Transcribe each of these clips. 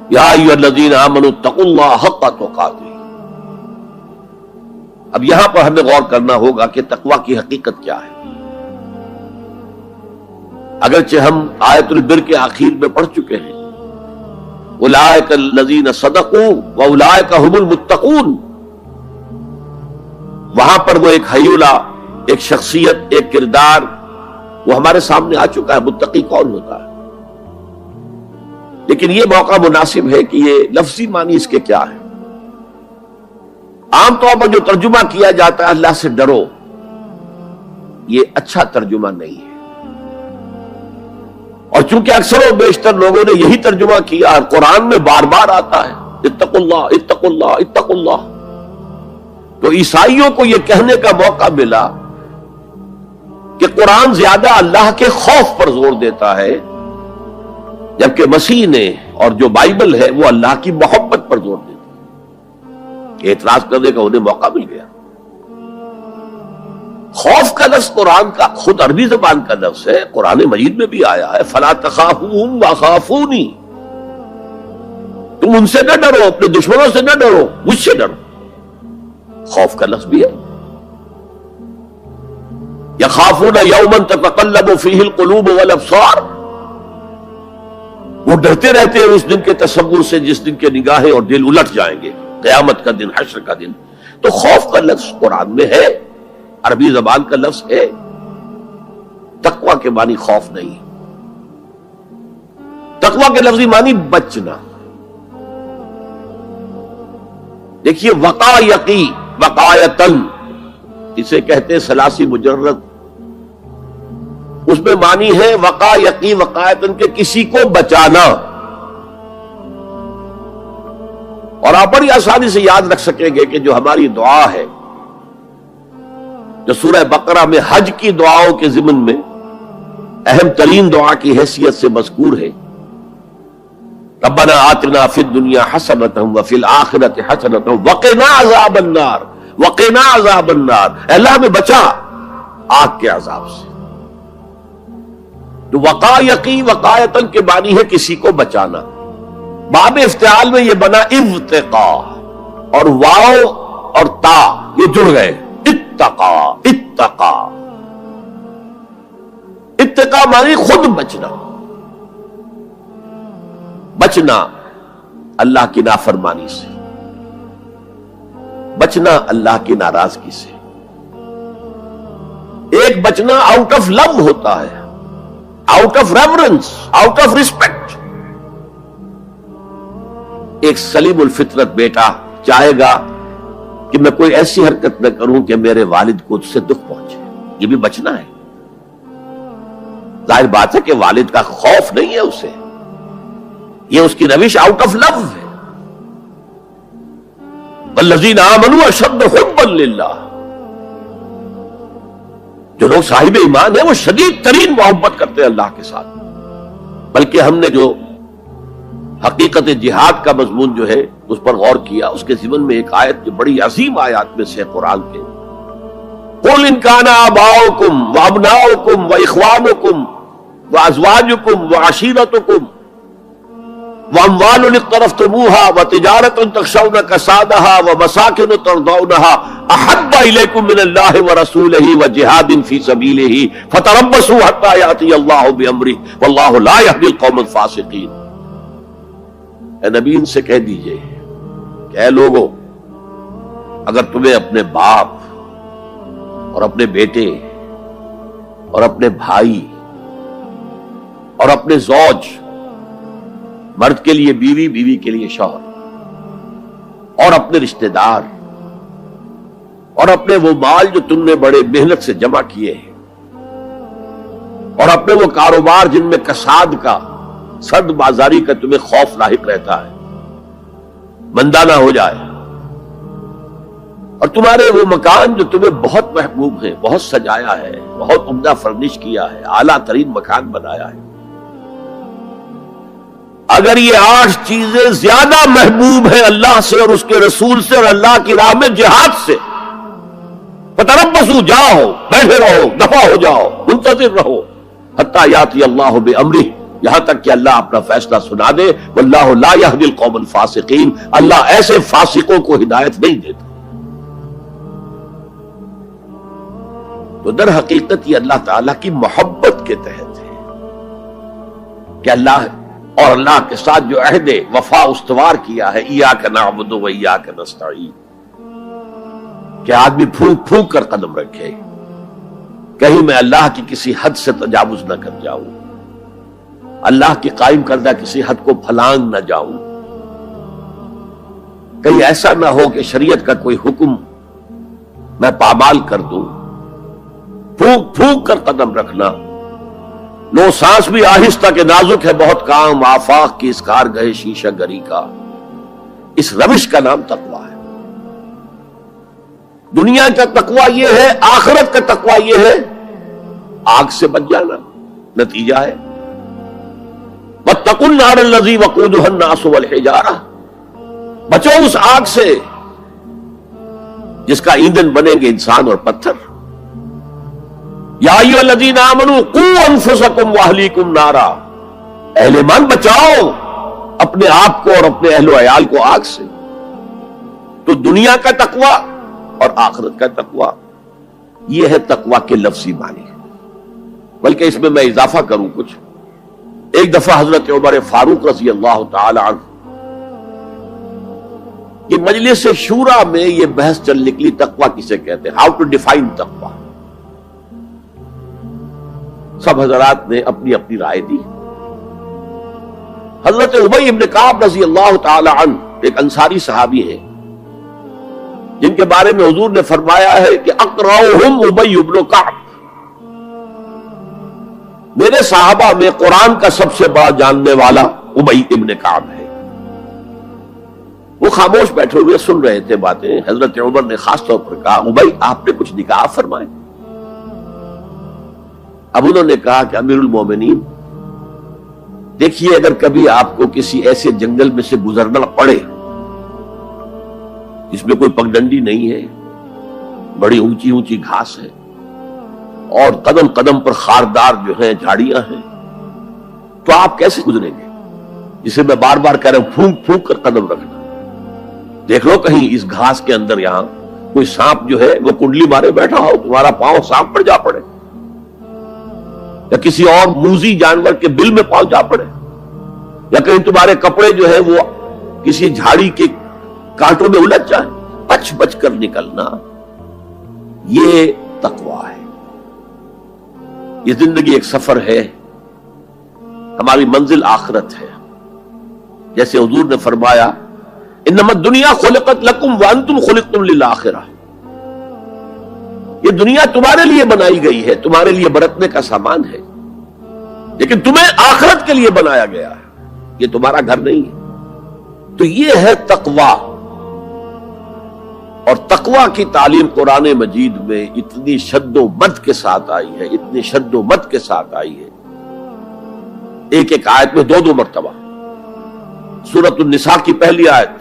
یا ایھا الذین آمنوا اتقوا اللہ حق تقاتہ. اب یہاں پر ہمیں غور کرنا ہوگا کہ تقوی کی حقیقت کیا ہے. اگرچہ ہم آیت البر کے آخر میں پڑھ چکے ہیں اولئک الذین صدقوا واولئک هم المتقون، وہاں پر وہ ایک حیولہ، ایک شخصیت، ایک کردار وہ ہمارے سامنے آ چکا ہے. متقی کون ہوتا ہے؟ لیکن یہ موقع مناسب ہے کہ یہ لفظی معنی اس کے کیا ہے. عام طور پر جو ترجمہ کیا جاتا ہے اللہ سے ڈرو، یہ اچھا ترجمہ نہیں ہے، اور چونکہ اکثر و بیشتر لوگوں نے یہی ترجمہ کیا ہے، قرآن میں بار بار آتا ہے اتقوا اللہ اتقوا اللہ اتقوا اللہ، تو عیسائیوں کو یہ کہنے کا موقع ملا کہ قرآن زیادہ اللہ کے خوف پر زور دیتا ہے، جبکہ مسیح نے اور جو بائبل ہے وہ اللہ کی محبت پر زور دیتا ہے. اعتراض کرنے کا انہیں موقع مل گیا. خوف کا لفظ قرآن کا خود عربی زبان کا لفظ ہے، قرآن مجید میں بھی آیا ہے فلا تخافوہم وخافونی، تم ان سے نہ ڈرو، اپنے دشمنوں سے نہ ڈرو، مجھ سے ڈرو. خوف کا لفظ بھی ہے. یخافون یوما تتقلب فیہ القلوب والابصار، وہ ڈرتے رہتے ہیں اس دن کے تصور سے جس دن کے نگاہیں اور دل الٹ جائیں گے، قیامت کا دن، حشر کا دن. تو خوف کا لفظ قرآن میں ہے، عربی زبان کا لفظ ہے. تقوی کے معنی خوف نہیں. تقوی کے لفظی معنی بچنا. دیکھیے وقایقی، وقایتن اسے کہتے ہیں ثلاثی مجرد. اس میں معنی ہے وقایقی وقایتن کے کسی کو بچانا. اور آپ بڑی آسانی سے یاد رکھ سکیں گے کہ جو ہماری دعا ہے، جو سورہ بقرہ میں حج کی دعاؤں کے ضمن میں اہم ترین دعا کی حیثیت سے مذکور ہے، ربنا آتنا فی الدنیا حسنۃ وفی الآخرۃ حسنۃ وقنا عذاب النار، وقنا عذاب النار، اے اللہ ہمیں بچا آگ کے عذاب سے. تو وقایقی وقایتن کے معنی ہے کسی کو بچانا. باب افتعال میں یہ بنا ابتقاء، اور واو اور تا یہ جڑ گئے، اتقا اتقا. اتقا معنی خود بچنا. بچنا اللہ کی نافرمانی سے، بچنا اللہ کی ناراضگی سے. ایک بچنا آؤٹ آف لو ہوتا ہے، out of reverence, out of respect. ایک سلیم الفطرت بیٹا چاہے گا کہ میں کوئی ایسی حرکت نہ کروں کہ میرے والد کو اس سے دکھ پہنچے، یہ بھی بچنا ہے. ظاہر بات ہے کہ والد کا خوف نہیں ہے اسے، یہ اس کی روش آؤٹ آف لو ہے. والذین آمنوا اشد حبا للہ، جو لوگ صاحب ایمان ہیں وہ شدید ترین محبت کرتے ہیں اللہ کے ساتھ. بلکہ ہم نے جو حقیقت جہاد کا مضمون جو ہے اس پر غور کیا، اس کے ضمن میں ایک آیت جو بڑی عظیم آیات میں سے قرآن کے، قُلْ إِنْ كَانَ آبَاؤُكُمْ وَأَبْنَاؤُكُمْ وَإِخْوَانُكُمْ وَأَزْوَاجُكُمْ وَعَشِيرَتُكُمْ وَأَمْوَالٌ اقْتَرَفْتُمُوهَا وَتِجَارَةٌ تَخْشَوْنَ كَسَادَهَا وَمَسَاكِنُ تَرْضَوْنَهَا أَحَبَّ إِلَيْكُم مِّنَ اللَّهِ وَرَسُولِهِ وَجِهَادٍ فِي سَبِيلِهِ فَتَرَبَّصُوا حَتَّىٰ يَأْتِيَ اللَّهُ بِأَمْرِهِ وَاللَّهُ لَا يَهْدِي الْقَوْمَ الْفَاسِقِينَ. اے نبی ان سے کہہ دیجئے کہ اے لوگو، اگر تمہیں اپنے باپ اور اپنے بیٹے اور اپنے بھائی اور اپنے زوج، مرد کے لیے بیوی، بیوی کے لیے شوہر، اور اپنے رشتہ دار اور اپنے وہ مال جو تم نے بڑے محنت سے جمع کیے ہیں، اور اپنے وہ کاروبار جن میں کساد کا، سرد بازاری کا تمہیں خوف لاحق رہتا ہے، مندہ نہ ہو جائے، اور تمہارے وہ مکان جو تمہیں بہت محبوب ہیں، بہت سجایا ہے، بہت عمدہ فرنش کیا ہے، اعلیٰ ترین مکان بنایا ہے. اگر یہ 8 چیزیں زیادہ محبوب ہیں اللہ سے اور اس کے رسول سے اور اللہ کی راہ میں جہاد سے، فتربصوا، جاؤ، بیٹھے رہو، دفع ہو جاؤ، منتظر رہو، حتی یاتی اللہ بامرہ، یہاں تک کہ اللہ اپنا فیصلہ سنا دے. واللہ لا یہدی القوم الفاسقین، اللہ ایسے فاسقوں کو ہدایت نہیں دیتا. تو در حقیقت یہ اللہ تعالیٰ کی محبت کے تحت ہے کہ اللہ اور اللہ کے ساتھ جو عہد وفا استوار کیا ہے، ایاک نعبد و ایاک نستعین، کہ آدمی پھونک پھونک کر قدم رکھے، کہیں میں اللہ کی کسی حد سے تجاوز نہ کر جاؤں، اللہ کی قائم کردہ کسی حد کو پھلانگ نہ جاؤں، کہیں ایسا نہ ہو کہ شریعت کا کوئی حکم میں پامال کر دوں. پھونک پھونک کر قدم رکھنا. لو سانس بھی آہستہ کے نازک ہے بہت کام، آفاق کی اس کارگہ شیشہ گری کا. اس روش کا نام تقویٰ ہے. دنیا کا تقویٰ یہ ہے، آخرت کا تقویٰ یہ ہے آگ سے بچ جانا. نتیجہ ہے واتقوا النار الذی وقودها الناس والحجارہ، بچو اس آگ سے جس کا ایندھن بنیں گے انسان اور پتھر. یا ایھا الذین آمنوا قوا انفسکم واہلیکم نارا، اہل ایمان بچاؤ اپنے آپ کو اور اپنے اہل و عیال کو آگ سے. تو دنیا کا تقویٰ اور آخرت کا تقویٰ یہ ہے تقویٰ کے لفظی معنی. بلکہ اس میں اضافہ کروں کچھ. ایک دفعہ حضرت عمر فاروق رضی اللہ تعالی عنہ کہ مجلس شورا میں یہ بحث چل نکلی تقویٰ کسے کہتے ہیں، ہاؤ ٹو ڈیفائن تقویٰ. سب حضرات نے اپنی اپنی رائے دی. حضرت ابی بن کعب رضی اللہ تعالی عنہ ایک انصاری صحابی ہیں جن کے بارے میں حضور نے فرمایا ہے کہ اقرأہم ابی بن کعب، میرے صحابہ میں قرآن کا سب سے بڑا جاننے والا ابی ابن کعب ہے. وہ خاموش بیٹھے ہوئے سن رہے تھے باتیں. حضرت عمر نے خاص طور پر کہا ابی آپ نے کچھ نکاح فرمائے. اب انہوں نے کہا کہ امیر المومنین دیکھیے، اگر کبھی آپ کو کسی ایسے جنگل میں سے گزرنا پڑے جس میں کوئی پگڈنڈی نہیں ہے، بڑی اونچی اونچی گھاس ہے اور قدم قدم پر خاردار جو ہیں جھاڑیاں ہیں، تو آپ کیسے گزریں گے؟ جسے میں بار بار کہہ رہا ہوں پھونک پھونک کر قدم رکھنا. دیکھ لو کہیں اس گھاس کے اندر یہاں کوئی سانپ جو ہے وہ کنڈلی مارے بیٹھا ہو، تمہارا پاؤں سانپ پر جا پڑے، یا کسی اور موذی جانور کے بل میں پاؤں جا پڑے، یا کہیں تمہارے کپڑے جو ہے وہ کسی جھاڑی کے کانٹوں میں الجھ جائیں. بچ بچ کر نکلنا یہ تقویٰ ہے. یہ زندگی ایک سفر ہے، ہماری منزل آخرت ہے. جیسے حضور نے فرمایا انما الدنیا خلقت لکم وانتم خلقتم للآخرہ، یہ دنیا تمہارے لیے بنائی گئی ہے، تمہارے لیے برتنے کا سامان ہے، لیکن تمہیں آخرت کے لیے بنایا گیا ہے، یہ تمہارا گھر نہیں ہے. تو یہ ہے تقویٰ. اور تقویٰ کی تعلیم قرآن مجید میں اتنی شد و مد کے ساتھ آئی ہے، اتنی شد و مد کے ساتھ آئی ہے، ایک ایک آیت میں دو مرتبہ. سورۃ النساء کی پہلی آیت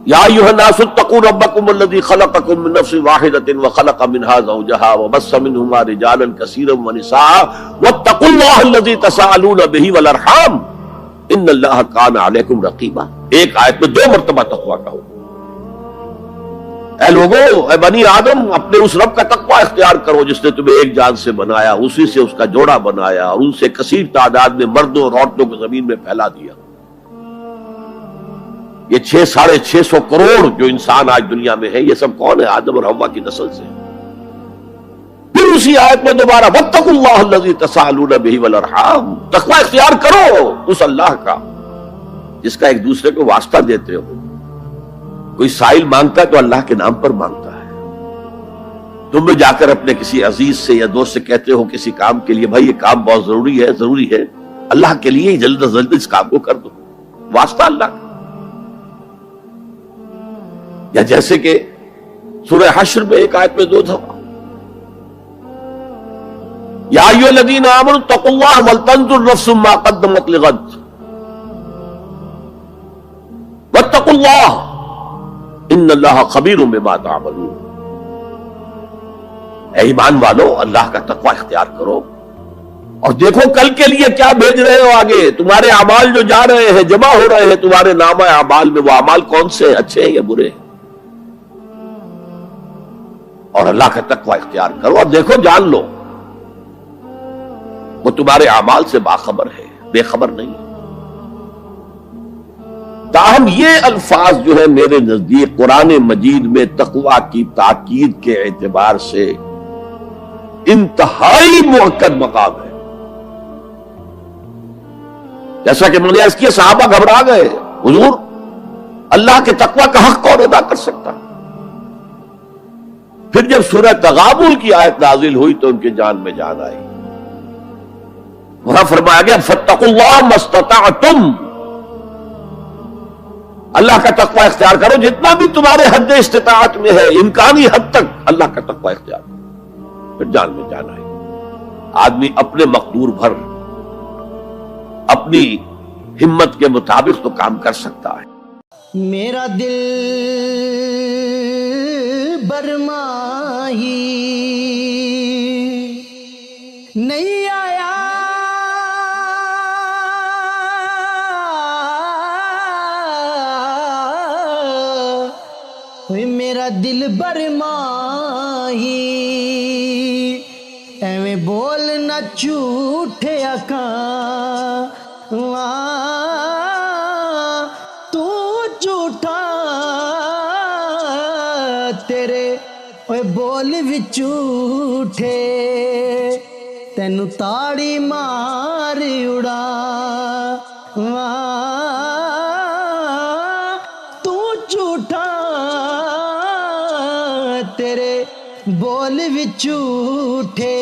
یا ایھا الناس اتقوا ربکم الذی خلقکم من نفس واحدۃ وخلق منها زوجها وبث منهما رجالا کثیرا ونساء واتقوا اللہ الذی تساءلون به والارحام ان اللہ کان علیکم رقیبا. ایک آیت میں دو مرتبہ تقویٰ کا حکم. اے لوگوں، اے بنی آدم، اپنے اس رب کا تقویٰ اختیار کرو جس نے تمہیں ایک جان سے بنایا، اسی سے اس کا جوڑا بنایا اور ان سے کثیر تعداد میں مردوں اور عورتوں کو زمین میں پھیلا دیا. یہ 600-650 کروڑ جو انسان آج دنیا میں ہے، یہ سب کون ہے؟ آدم اور حوا کی نسل سے. پھر اسی آیت میں دوبارہ واتقوا اللہ الذی تساءلون به والارحام، تقویٰ اختیار کرو اس اللہ کا جس کا ایک دوسرے کو واسطہ دیتے ہو. کوئی سائل مانگتا ہے تو اللہ کے نام پر مانگتا ہے. تم بھی جا کر اپنے کسی عزیز سے یا دوست سے کہتے ہو کسی کام کے لیے بھائی یہ کام بہت ضروری ہے اللہ کے لیے جلد از جلد اس کام کو کر دو، واسطہ اللہ کا. یا جیسے کہ سورہ حشر میں ایک آیت میں دو دفعہ یا ایھا الذین آمنوا اتقوا اللہ ولتنظر نفس ما قدمت لغد واتقوا اللہ ان اللہ خبیر بما تعملون. اے ایمان والو، اللہ کا تقوی اختیار کرو. اور دیکھو کل کے لیے کیا بھیج رہے ہو آگے. تمہارے اعمال جو جا رہے ہیں، جمع ہو رہے ہیں تمہارے نامہ اعمال میں، وہ اعمال کون سے ہیں، اچھے ہیں یا برے ہیں؟ اور اللہ کا تقوی اختیار کرو اور دیکھو، جان لو وہ تمہارے اعمال سے باخبر ہے، بے خبر نہیں. تاہم یہ الفاظ جو ہے میرے نزدیک قرآن مجید میں تقوی کی تاکید کے اعتبار سے انتہائی مؤکد مقام ہے. جیسا کہ میں نے عرض کیا، صحابہ گھبرا گئے، حضور اللہ کے تقوی کا حق کون ادا کر سکتا؟ پھر جب سورہ تغابن کی آیت نازل ہوئی تو ان کے جان میں جان آئی. وہاں فرمایا گیا فاتقوا اللہ ما استطعتم، اللہ کا تقوی اختیار کرو جتنا بھی تمہارے حد استطاعت میں ہے، امکانی حد تک اللہ کا تقوی اختیار کرو. پھر جان میں جان آئی. آدمی اپنے مقدور بھر اپنی ہمت کے مطابق تو کام کر سکتا ہے. میرا دل برماہی نہیں آیا، میرا دل برماہی ایویں بولنا جھوٹے آکاں، تو جھوٹا تیرے اوے بول وچ جھوٹے، تینو تاڑی مار اڑا، تو جھوٹا تیرے بول وچ جھوٹے.